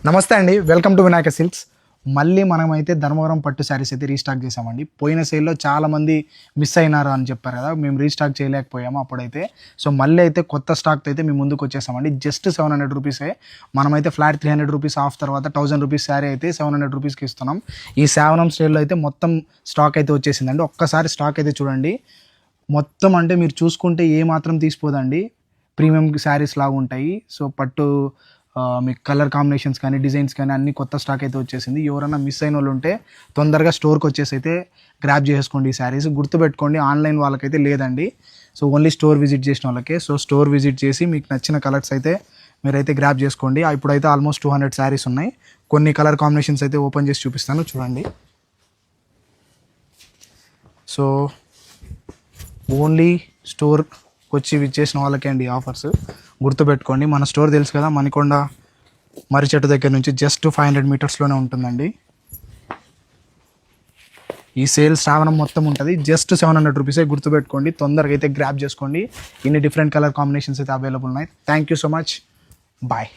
నమస్తే అండి, welcome to Vinayaka silks. మళ్ళీ మనమైతే ధర్మవరం పట్టు శారీస్ అయితే రీస్టాక్ చేసామండి. పోయిన సేల్లో చాలామంది మిస్ అయినారు అని చెప్పారు కదా, మేము రీస్టాక్ చేయలేకపోయాము అప్పుడైతే. సో మళ్ళీ అయితే కొత్త స్టాక్ అయితే మేము ముందుకు వచ్చేసామండి. జస్ట్ 700 రూపీసే. మనమైతే ఫ్లాట్ 300 రూపీస్ ఆఫ్ తర్వాత 1000 రూపీస్ శారీ అయితే 700 రూపీస్కి ఇస్తున్నాం. ఈ సేవనం స్టైల్లో అయితే మొత్తం స్టాక్ అయితే వచ్చేసిందండి. ఒక్కసారి స్టాక్ అయితే చూడండి. మొత్తం అంటే మీరు చూసుకుంటే ఏ మాత్రం తీసిపోదండి. ప్రీమియం శారీస్ లాగా ఉంటాయి. సో పట్టు మీకు కలర్ కాంబినేషన్స్ కానీ డిజైన్స్ కానీ అన్ని కొత్త స్టాక్ అయితే వచ్చేసింది. ఎవరైనా మిస్ అయిన వాళ్ళు ఉంటే తొందరగా స్టోర్కి వచ్చేసి అయితే గ్రాప్ చేసుకోండి. ఈ శారీస్ గుర్తుపెట్టుకోండి, ఆన్లైన్ వాళ్ళకైతే లేదండి. సో ఓన్లీ స్టోర్ విజిట్ చేసిన వాళ్ళకే. సో స్టోర్ విజిట్ చేసి మీకు నచ్చిన కలర్స్ అయితే మీరైతే గ్రాప్ చేసుకోండి. ఇప్పుడైతే ఆల్మోస్ట్ 200 శారీస్ ఉన్నాయి. కొన్ని కలర్ కాంబినేషన్స్ అయితే ఓపెన్ చేసి చూపిస్తాను, చూడండి. సో ఓన్లీ స్టోర్ వచ్చి విచ్చేసిన వాళ్ళకే అండి ఆఫర్స్. గుర్తుపెట్టుకోండి, మన స్టోర్ తెలుసు కదా, మణికొండ మర్రి చెట్టు దగ్గర నుంచి జస్ట్ 500 మీటర్స్లోనే ఉంటుందండి. ఈ సేల్ శ్రావణం మొత్తం ఉంటుంది. జస్ట్ 700 రూపీసే. గుర్తుపెట్టుకోండి, తొందరగా అయితే గ్రాప్ చేసుకోండి. ఇన్ని డిఫరెంట్ కలర్ కాంబినేషన్స్ అయితే అవైలబుల్ ఉన్నాయి. Thank you so much, bye.